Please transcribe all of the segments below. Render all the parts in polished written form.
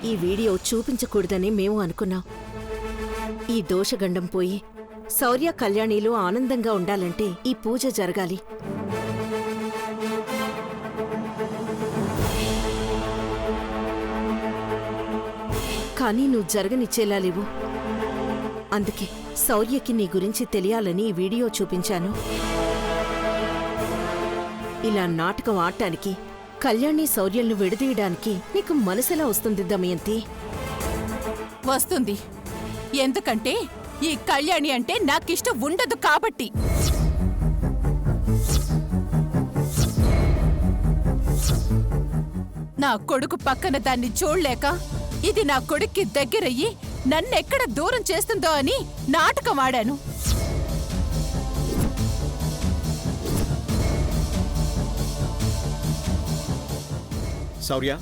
ఈ వీడియో చూపించకూడదని మేము అనుకున్నాం. ఈ దోషగండం పోయి శౌర్య కళ్యాణిలు ఆనందంగా ఉండాలంటే ఈ పూజ జరగాలి. కానీ నువ్వు జరగనిచ్చేలా లేవు. అందుకే శౌర్యకి నీ గురించి తెలియాలని ఈ వీడియో చూపించాను. ఇలా నాటకం ఆడటానికి, కళ్యాణి శౌర్యలను విడదీయడానికి నీకు మనసెలా వస్తుంది దమయంతి? వస్తుంది. ఎందుకంటే ఈ కళ్యాణి అంటే నాకిష్టం ఉండదు కాబట్టి. నా కొడుకు పక్కన దాన్ని చూడలేక ఇది నా కొడుక్కి దగ్గరయ్యి నన్నెక్కడ దూరం చేస్తుందో అని నాటకం ఆడాను. శౌర్య,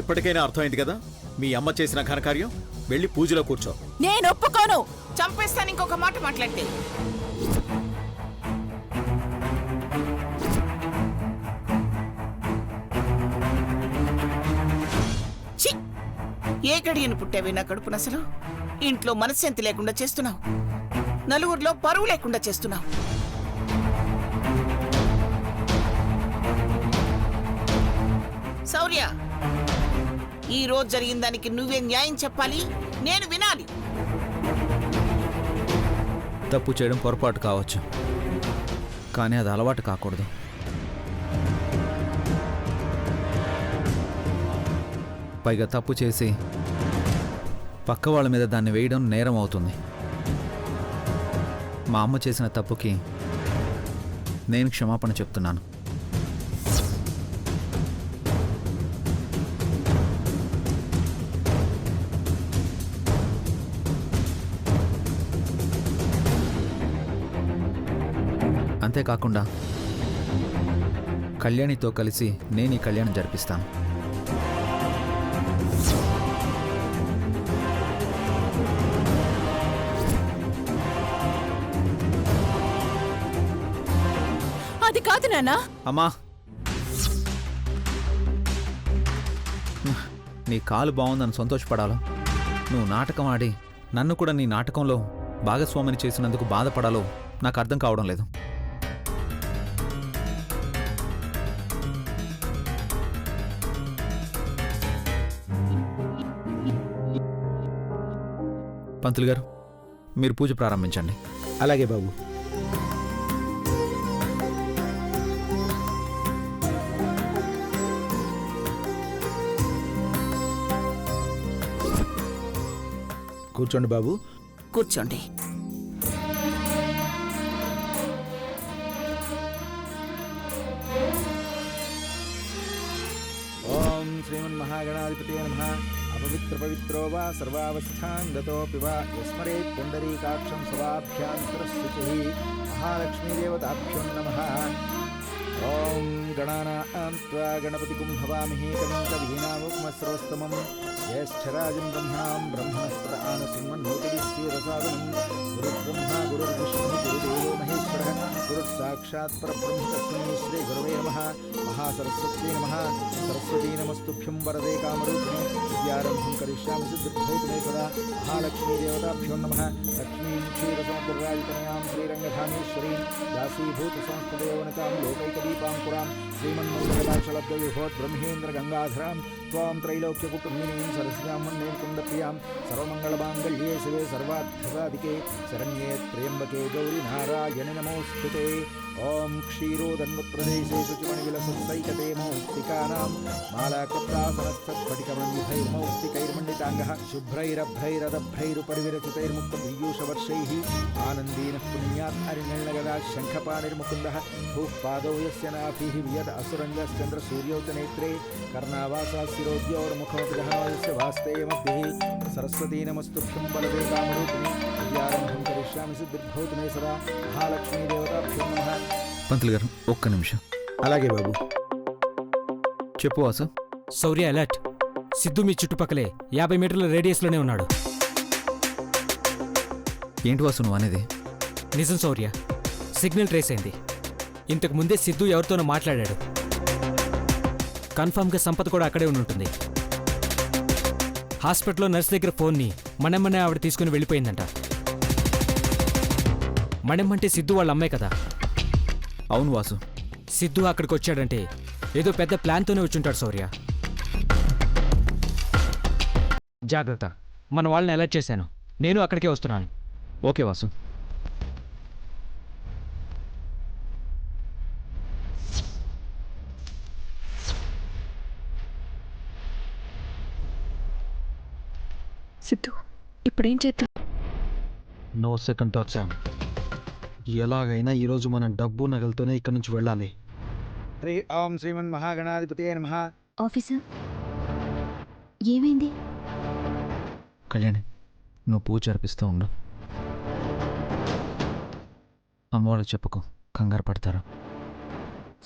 ఇప్పటికైనా అర్థమైంది కదా మీ అమ్మ చేసిన ఘనకార్యం. వెళ్ళి పూజలో కూర్చో. నేను ఒప్పుకోను. చంపేస్తాను ఇంకొక మాట మాట్లాడితే. ఛీ! ఏ గడియను పుట్టావే నా కడుపున అసలు? ఇంట్లో మనశ్శాంతి లేకుండా చేస్తున్నావు, నలుగురిలో పరువు లేకుండా చేస్తున్నావు. శౌర్య, ఈ రోజు జరిగిన దానికి నువ్వే న్యాయం చెప్పాలి, నేను వినాలి. తప్పు చేయడం పొరపాటు కావచ్చు, కానీ అది అలవాటు కాకూడదు. పైగా తప్పు చేసి పక్క వాళ్ళ మీద దాన్ని వేయడం నేరం అవుతుంది. మా అమ్మ చేసిన తప్పుకి నేను క్షమాపణ చెప్తున్నాను. అంతేకాకుండా కళ్యాణితో కలిసి నేను ఈ కళ్యాణం జరిపిస్తాను. అది కాదు నాన్నా. అమ్మా, నీ కాలు బాగుందని సంతోషపడాలో, నువ్వు నాటకం ఆడి నన్ను కూడా నీ నాటకంలో భాగస్వామిని చేసినందుకు బాధపడాలో నాకు అర్థం కావడం లేదు. పంతులు గారు, మీరు పూజ ప్రారంభించండి. అలాగే బాబు. కూర్చోండి బాబు. కూర్చోండి. ఓం శ్రీమన్మహాగణాధిపతయే నమః. అపవిత్ర పవిత్రో వా సర్వావస్థాంగతోపి వా యస్మరేత్ పుండరీకాక్షం సవాభ్యాంతరశుచిః మహాలక్ష్మీదేవతాభ్యో నమః. ఓం గణానాం త్వా గణపతిగుం హవామహే కవిం కవీనాముపమస్రవస్తమం జ్యేష్ఠరాజం బ్రహ్మణాం బ్రహ్మణస్పద ఆనశృణ్వన్నోతిభిస్సీదసాదనం. గురుర్బ్రహ్మా గురుర్విష్ణుః గురుదేవో మహేశ్వరः గురుః సాక్షాత్ పరబ్రహ్మ తస్మై శ్రీ గురవే నమః. మహాసరస్వత్యై నమః. సరస్వతీ నమస్తుభ్యం వరదే కామరూపిణే విద్యారంభం కరిష్యామి సిద్ధిర్భవతు మే సదా. మహాలక్ష్మీదేవతాభ్యో నమః. లక్ష్మీం క్షీరసముద్రరాజతనయాం శ్రీరంగధామేశ్వరీం దాసీభూత సంస్థదేవనతాం లోకైకదీపాంకురాం శ్రీమన్మంగళాక్షలబ్ధవిభోత్ బ్రహ్మేంద్ర గంగాధరాం త్వాం త్రైలోక్యకుటుంబినీం సరస్యాం వందే కుందప్రియాం సర్వమంగళమాంగళ్యే శివే సర్వార్థసాధికే శరణ్యే త్ర్యంబకే గౌరి నారాయణి నమోస్తుతే. ఓం క్షీరోదన్వత్ప్రదేశే శుచిమణివిలసత్సైకతే మౌక్తికానాం మాలాకప్తాసనస్థత్ఫటికమణిభైర్మౌక్తికైర్మండితాంగః శుభ్రైరభ్రైరదభ్రైరుపరివిరచితైర్ముక్తపీయూషవర్షైః ఆనందీనః పుణ్యాత్ హరిణగదా శంఖపాణిర్ముకుందః భూపాదౌ యస్య నాభిః వియద్ అసురంజశ్చంద్రసూర్యౌ చ నేత్రే కర్ణావాసా శిరోద్యోర్ముఖమపి దహనోయస్య వాస్తే మధ్యే. సరస్వతీ నమస్తుభ్యం వరదే కామరూపిణి విద్యారంభం కరిష్యామి సిద్ధిర్భవతు మే సదా. మహాలక్ష్మీదేవతాభ్యో నమః. పంతులు గారు, ఒక్క నిమిషం. అలాగే బాబు. చెప్పు వాసు. శౌర్య అలర్ట్. సిద్ధు మీ చుట్టుపక్కలే 50 మీటర్ల రేడియస్లోనే ఉన్నాడు. ఏంటి వాసు నువ్వు అనేది? నిజం శౌర్య, సిగ్నల్ ట్రేస్ అయింది. ఇంతకు ముందే సిద్ధు ఎవరితోనో మాట్లాడాడు. కన్ఫర్మ్గా సంపత్ కూడా అక్కడే ఉండి ఉంటుంది. హాస్పిటల్లో నర్స్ దగ్గర ఫోన్ని మణెమ్మనే ఆవిడ తీసుకుని వెళ్ళిపోయిందంట. మణెమ్మంటే సిద్ధు వాళ్ళ అమ్మాయి కదా. అవును వాసు. సిద్ధు అక్కడికి వచ్చాడంటే ఏదో పెద్ద ప్లాన్తోనే వచ్చుంటాడు శౌర్య. జాగ్రత్త, మన వాళ్ళని అలర్ట్ చేశాను. నేను అక్కడికే వస్తున్నాను. ఓకే వాసు. సిద్ధు, ఇప్పుడేం చేద్దాం? No second thoughts Sam. ఎలాగైనా ఈరోజు మనం డబ్బు నగలతోనే ఇక్కడి నుంచి వెళ్ళాలి. హరి ఓం శ్రీమన్ మహాగణాధిపతే నమః. ఆఫీసర్, ఏమైంది? కళ్యాణి, నువ్వు పూజ జరిపిస్తూ ఉండు. అమ్మవాళ్ళకి చెప్పుకో, కంగారు పడతారు.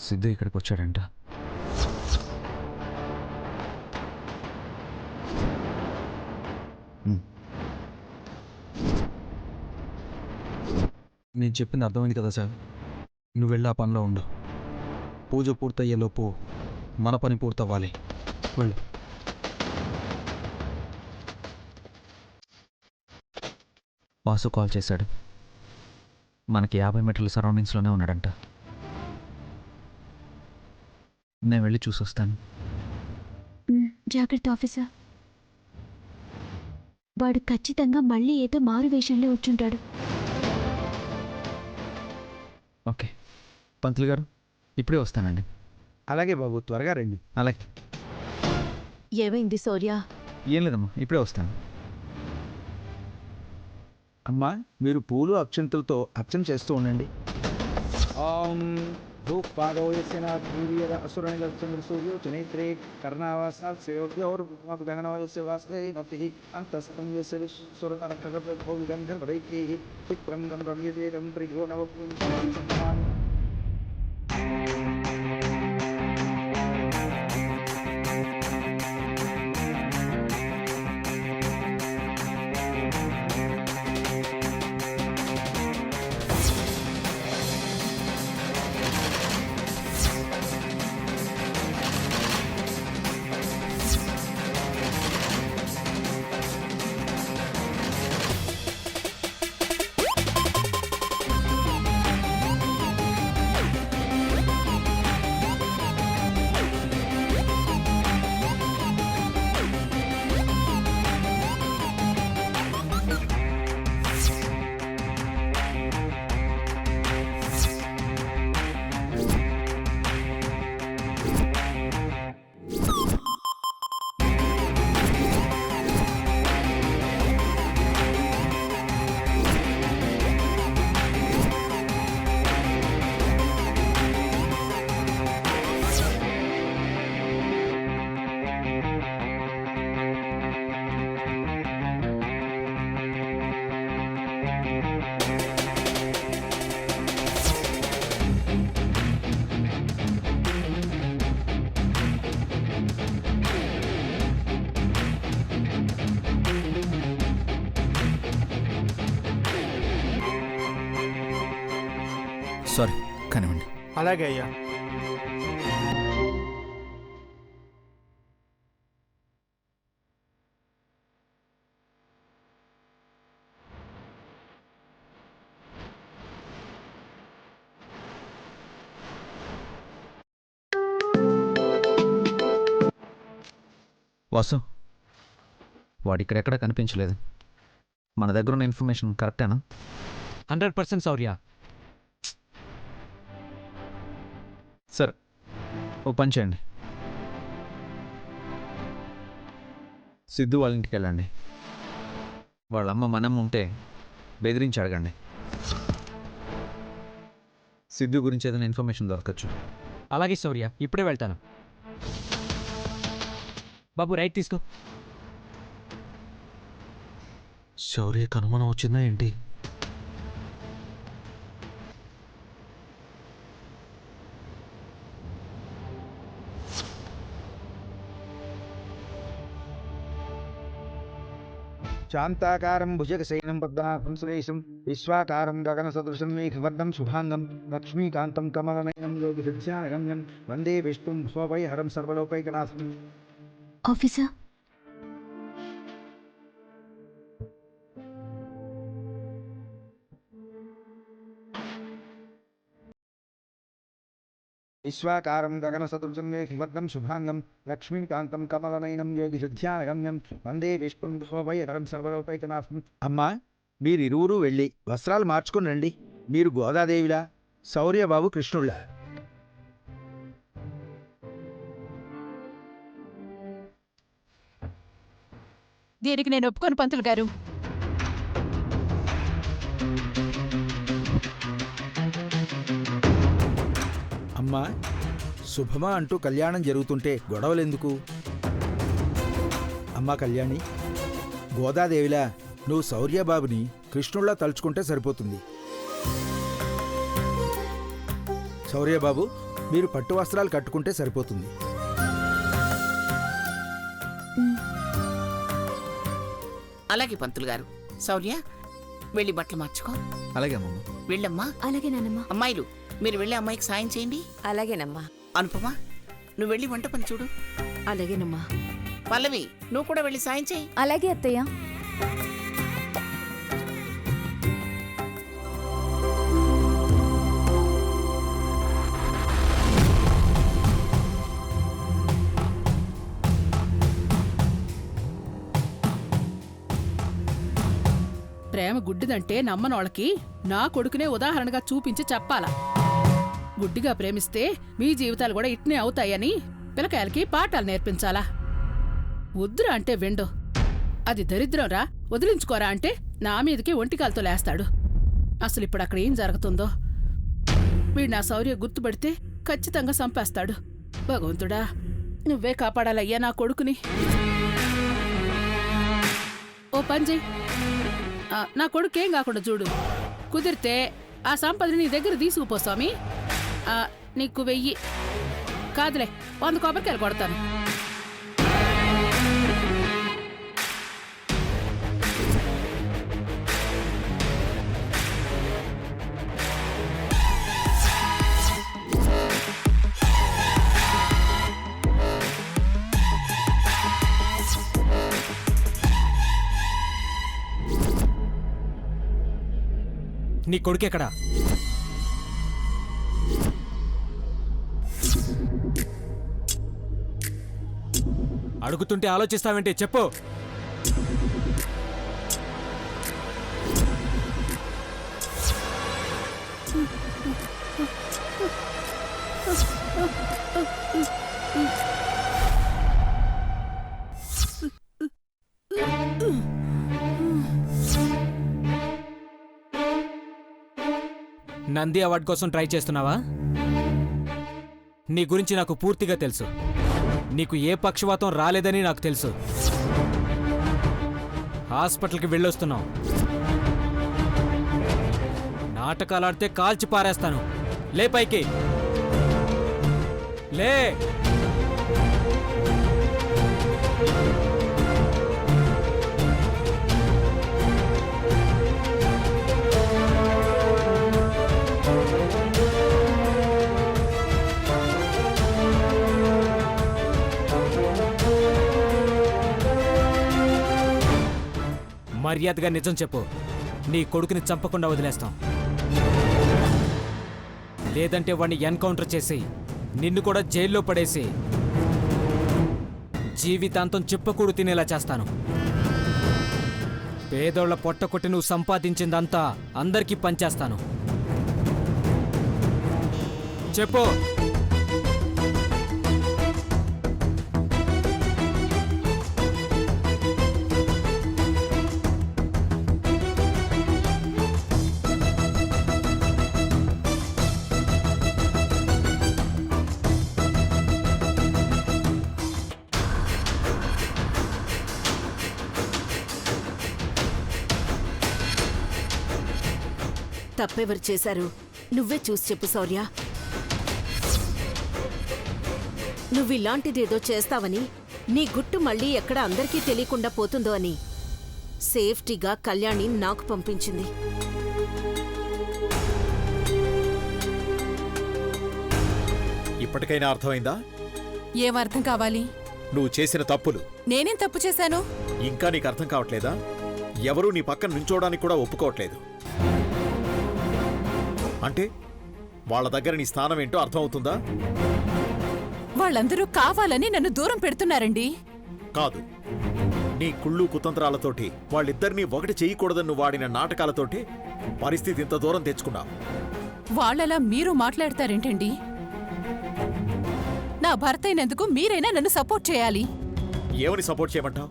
సిద్ధు ఇక్కడికి వచ్చాడంట. నేను చెప్పింది అర్థమైంది కదా సార్. నువ్వు వెళ్ళి ఆ పనిలో ఉండు. పూజ పూర్తయ్యేలోపు మన పని పూర్తవ్వాలి. వెళ్ళు. వాసు కాల్ చేశాడు. మనకి 50 మీటర్ల సరౌండింగ్స్లోనే ఉన్నాడంట. నేను వెళ్ళి చూసొస్తాను. జాగ్రత్త ఆఫీసర్. వాడు ఖచ్చితంగా మళ్ళీ ఏదో మారు వేషంలో వచ్చుంటాడు. ఓకే పంతులు గారు, ఇప్పుడే వస్తానండి. అలాగే బాబు, త్వరగా రండి. అలాగే. ఏమైంది శౌర్య? ఏం లేదమ్మా, ఇప్పుడే వస్తాను. అమ్మా, మీరు పూలు అక్షంతలతో అర్చన చేస్తూ ఉండండి. ఓం భూపాదోయస్యన భూరియద అసురనిలక్షణ సూర్యో చనేత్రే కర్ణావాసాత్ సేయోర్గణనవస్య వాసే నతిః అంతస్తంయస్య సురనరకగభో విగంధర్వైకైః విప్రం గంధర్వ్యదేవం ప్రియో నవపుంసమాని. సారీ, కానివ్వండి. అలాగే అయ్యా. వాసు, వాడు ఇక్కడెక్కడ కనిపించలేదు. మన దగ్గర ఉన్న ఇన్ఫర్మేషన్ కరెక్టేనా? 100% శౌర్య. సరే, ఓ పని చేయండి. సిద్ధు వాళ్ళ ఇంటికి వెళ్ళండి. వాళ్ళమ్మ మనం ఉంటే బెదిరించి అడగండి. సిద్ధు గురించి ఏదైనా ఇన్ఫర్మేషన్ దొరకచ్చు. అలాగే శౌర్య, ఇప్పుడే వెళ్తాను. బాబు, రైట్ తీసుకో. శౌర్యకు అనుమానం వచ్చిందా ఏంటి? శాంతాకారం భుజగశయనం పద్మనాభం సురేశం విశ్వాకారం గగనసదృశం మేఘవర్ణం శుభాంగం లక్ష్మీకాంతం కమలనయనం యోగిధ్యానగమ్యం వందే విష్ణుం స్వవైహరం సర్వలోకైకనాథం. ఆఫీసర్, విశ్వాకారం గగనసదృశం సువర్ణం శుభాంగం లక్ష్మీకాంతం కమలనయనం యోగి హృధ్యానగమ్యం వందే విష్ణుం భోభయకరం సర్వలోకైకనాథం. అమ్మా, మీరిరువురు వెళ్ళి వస్త్రాలు మార్చుకుని రండి. మీరు గోదాదేవిలా, శౌర్యబాబు కృష్ణుళ్ళ. దీనికి నేను ఒప్పుకోను పంతులు గారు. అమ్మా, శుభమా అంటూ కళ్యాణం జరుగుతుంటే గొడవలెందుకు? అమ్మా కళ్యాణి, గోదాదేవిలా నువ్వు శౌర్యబాబుని కృష్ణుళ్ళ తలుచుకుంటే సరిపోతుంది. శౌర్యబాబు, మీరు పట్టు వస్త్రాలు కట్టుకుంటే సరిపోతుంది. అలాగే పంతులు గారు. శౌర్య, వెళ్ళి బట్టలు మార్చుకో. అలాగే అమ్మమ్మ. వెళ్ళమ్మా. అలాగే నానమ్మ. అమ్మాయిలు, మీరు వెళ్ళి అమ్మాయికి సాయం చేయండి. అలాగేనమ్మా. అనుపమ, నువ్వు వెళ్ళి వంట పని చూడు. అలాగేనమ్మా. పల్లవి, నువ్వు కూడా వెళ్ళి సాయం చేయి. అలాగే అత్తయ్య. ప్రేమ గుడ్డిదంటే నమ్మనోళ్ళకి నా కొడుకునే ఉదాహరణగా చూపించి చెప్పాలా. గుడ్డిగా ప్రేమిస్తే మీ జీవితాలు కూడా ఇట్నే అవుతాయని పిల్లకాయలకి పాఠాలు నేర్పించాలా. వద్దురా అంటే విండు. అది దరిద్రంరా, వదిలించుకోరా అంటే నా మీదకి ఒంటికాలతో లేస్తాడు. అసలు ఇప్పుడు అక్కడ ఏం జరుగుతుందో. వీడు నా శౌర్య గుర్తుపడితే ఖచ్చితంగా చంపేస్తాడు. భగవంతుడా, నువ్వే కాపాడాలయ్యా నా కొడుకుని. ఓ పని చెయ్యి, నా కొడుకేం కాకుండా చూడు. కుదిరితే ఆ సంపదని నీ దగ్గర తీసుకుపో స్వామి. నీకు 1000 కాదులే, 100 కొబ్బరికాయలు కొడతాను. నీ కొడుకెక్కడా? అడుగుతుంటే ఆలోచిస్తావేంటి? చెప్పు. నంది అవార్డు కోసం ట్రై చేస్తున్నావా? నీ గురించి నాకు పూర్తిగా తెలుసు. నీకు ఏ పక్షవాతం రాలేదని నాకు తెలుసు. హాస్పిటల్కి వెళ్ళొస్తున్నావు. నాటకాలాడితే కాల్చి పారేస్తాను. లే పైకి లే. మర్యాదగా నిజం చెప్పు. నీ కొడుకుని చంపకుండా వదిలేస్తాం. లేదంటే వాడిని ఎన్కౌంటర్ చేసి నిన్ను కూడా జైల్లో పడేసి జీవితాంతం చిప్పకూడు తినేలా చేస్తాను. పేదోళ్ల పొట్ట కొట్టి నువ్వు సంపాదించిందంతా అందరికీ పంచేస్తాను. చెప్పు. తప్పెవరు చేశారు? నువ్వే చూసి చెప్పు శౌర్య. నువ్విలాంటిదేదో చేస్తావని, నీ గుట్టు మళ్ళీ ఎక్కడ అందరికీ తెలియకుండా పోతుందో అని సేఫ్టీగా కళ్యాణి నాకు పంపించింది. ఇప్పటికైనా అర్థమైందా? ఏం అర్థం కావాలి? నువ్వు చేసిన తప్పులు. నేనేం తప్పు చేశాను? ఇంకా నీకు అర్థం కావట్లేదా? ఎవరూ నీ పక్కన నుంచోడానికి కూడా ఒప్పుకోవట్లేదు. అంటే వాళ్ళ దగ్గర నీ స్థానం ఏంటో అర్థమవుతుందా? వాళ్ళందరూ కావాలని నన్ను దూరం పెడుతున్నారండి. కాదు, నీ కుళ్ళు కుతంత్రాలతోటి వాళ్ళిద్దరినీ ఒకటి చేయకూడదని నువ్వు వాడిన నాటకాలతోటి పరిస్థితి ఇంత దూరం తెచ్చుకున్నావు. వాళ్ళలా మీరు మాట్లాడతారేంటండి? నా భర్త అయినందుకు మీరైనా నన్ను సపోర్ట్ చేయాలి. ఏమని సపోర్ట్ చేయమంటావు?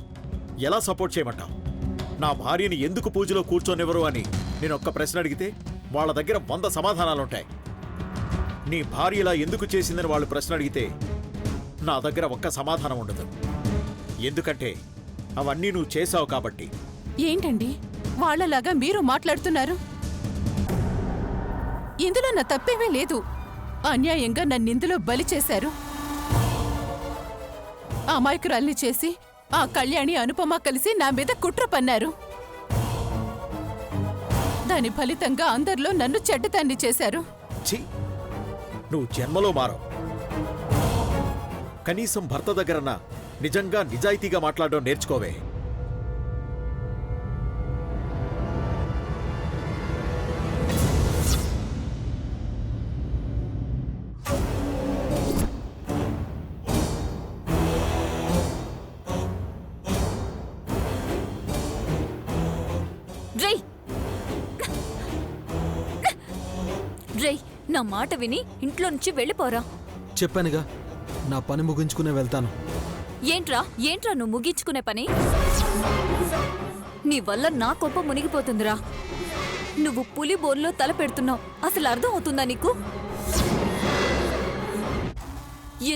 ఎలా సపోర్ట్ చేయమంటావు? నా భార్యని ఎందుకు పూజలో కూర్చోనివ్వరు అని నేను ఒక్క ప్రశ్న అడిగితే వాళ్ళ దగ్గర 100 సమాధానాలుంటాయి. నీ భార్య ఇలా ఎందుకు చేసిందని వాళ్ళు ప్రశ్న అడిగితే నా దగ్గర ఒక్క సమాధానం ఉండదు. ఎందుకంటే అవన్నీ నువ్వు చేశావు కాబట్టి. ఏంటండి వాళ్ళలాగా మీరు మాట్లాడుతున్నారు? ఇందులో నా తప్పేమీ లేదు. అన్యాయంగా నన్నిందులో బలి చేశారు. అమాయకురాల్ని చేసి ఆ కళ్యాణి అనుపమ కలిసి నా మీద కుట్ర పన్నారు. దాని ఫలితంగా అందరిలో నన్ను చెడ్డదాన్ని చేశారు. ఛీ, నువ్వు జన్మలో మారవు. కనీసం భర్త దగ్గరన్నా నిజంగా నిజాయితీగా మాట్లాడడం నేర్చుకోవే. రేయ్, నా మాట విని ఇంట్లో నుంచి వెళ్ళిపోరా. చెప్పానుగా, నా పని ముగించుకునే వెళ్తాను. ఏంట్రా నువ్వు ముగించుకునే పని? నీ వల్ల నా కొంప మునిగిపోతుందిరా. నువ్వు పులి బోన్లో తల పెడుతున్నావు. అసలు అర్థం అవుతుందా నీకు?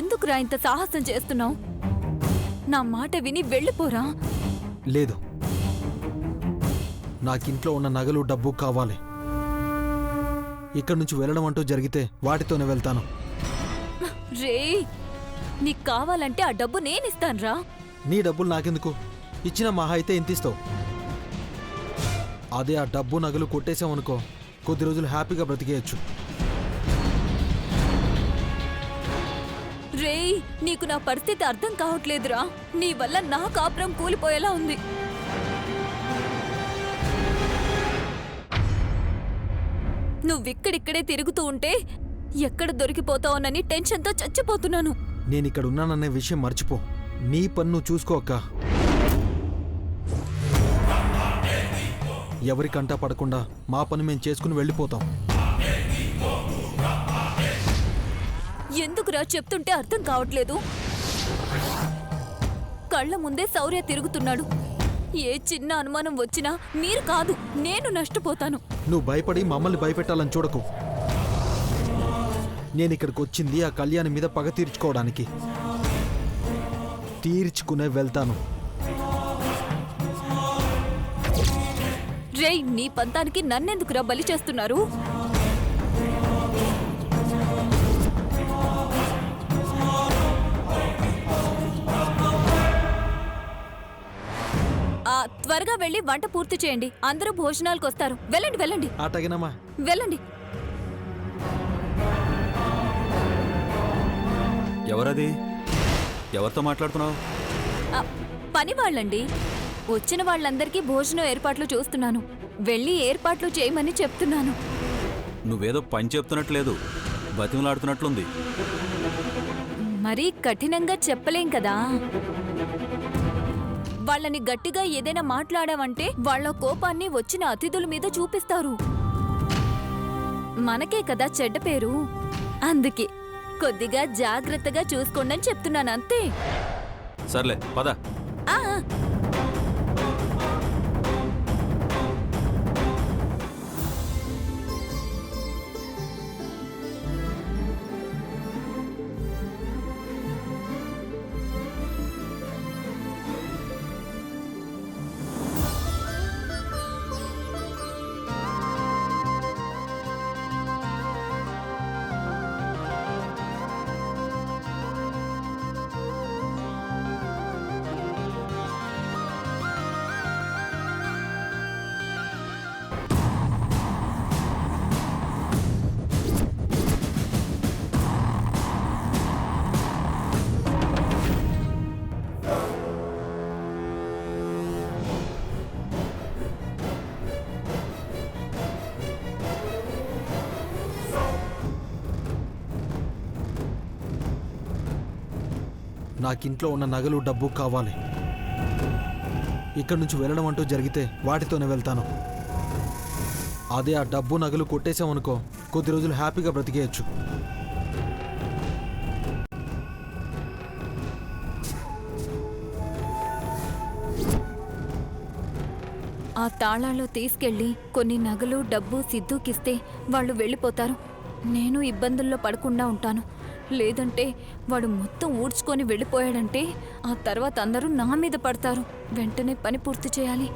ఎందుకురా ఇంత సాహసం చేస్తున్నావు? నా మాట విని వెళ్ళిపోరా. లేదు, నాకింట్లో ఉన్న నగలు డబ్బు కావాలి. ఇక్కడి నుంచి వెళ్ళడం అంటూ జరిగితే వాటితోనే వెళ్తాను. రే, నీకు కావాలంటే ఆ డబ్బు నేనిస్తానురా. నీ డబ్బులు నాకెందుకు? ఇచ్చిన మహా అయితే ఎంత ఇస్తావు? అదే ఆ డబ్బు నగలు కొట్టేసామనుకో, కొద్ది రోజులు హ్యాపీగా బ్రతికేయచ్చు. రే, నీకు నా పరిస్థితి అర్థం కావట్లేదురా. నీ వల్ల నా కాపురం కూలిపోయేలా ఉంది. నువ్విక్కడిక్కడే తిరుగుతూ ఉంటే ఎక్కడ దొరికిపోతావునని టెన్షన్తో చచ్చిపోతున్నాను. నేనిక్కడ ఉన్నాననే విషయం మర్చిపో. నీ పన్ను చూసుకో అక్క. ఎవరికంటా పడకుండా మా పని మేము చేసుకుని వెళ్ళిపోతాం. ఎందుకురా చెప్తుంటే అర్థం కావట్లేదు? కళ్ళ ముందే శౌర్య తిరుగుతున్నాడు. ఏ చిన్న అనుమానం వచ్చినా మీరు కాదు, నేను నష్టపోతాను. నువ్వు భయపడి మమ్మల్ని భయపెట్టాలని చూడకు. నేనిక్కడికి వచ్చింది ఆ కళ్యాణి మీద పగ తీర్చుకోవడానికి. తీర్చుకునే వెళ్తాను. రేయ్, నీ పంతానికి నన్నెందుకురా బలి చేస్తున్నారు? త్వరగా వెళ్ళి వంట పూర్తి చేయండి. అందరూ భోజనాలకు వస్తారు. వెళ్ళండి వెళ్ళండి. అటగినమ్మా, వెళ్ళండి. ఎవరది? ఎవరితో మాట్లాడుతున్నావు? పని వాళ్ళండి. వచ్చిన వాళ్ళందరికీ భోజనం ఏర్పాట్లు చూస్తున్నాను. వెళ్ళి ఏర్పాట్లు చేయమని చెప్తున్నాను. నువ్వేదో పని చెప్తున్నట్లేదు, బతిమలాడుతున్నట్లుంది. మరీ కఠినంగా చెప్పలేం కదా. వాళ్ళని గట్టిగా ఏదైనా మాట్లాడావంటే వాళ్ళ కోపాన్ని వచ్చిన అతిథుల మీద చూపిస్తారు. మనకే కదా చెడ్డ పేరు. అందుకే కొద్దిగా జాగ్రత్తగా చూసుకోండి అని చెప్తున్నాను, అంతే. సర్లే పద. నాకింట్లో ఉన్న నగలు డబ్బు కావాలి. ఇక్కడి నుంచి వెళ్ళడం అంటూ జరిగితే వాటితోనే వెళ్తాను. అదే ఆ డబ్బు నగలు కొట్టేశామనుకో, కొద్ది రోజులు హ్యాపీగా బ్రతికేయచ్చు. ఆ తాళాలు తీసుకెళ్ళి కొన్ని నగలు డబ్బు సిద్ధుకిస్తే వాళ్ళు వెళ్ళిపోతారు. నేను ఇబ్బందుల్లో పడకుండా ఉంటాను. లేదంటే వాడు మొత్తం ఊడ్చుకొని వెళ్ళిపోయాడంటే ఆ తర్వాత అందరూ నా మీద పడతారు. వెంటనే పని పూర్తి చేయాలి.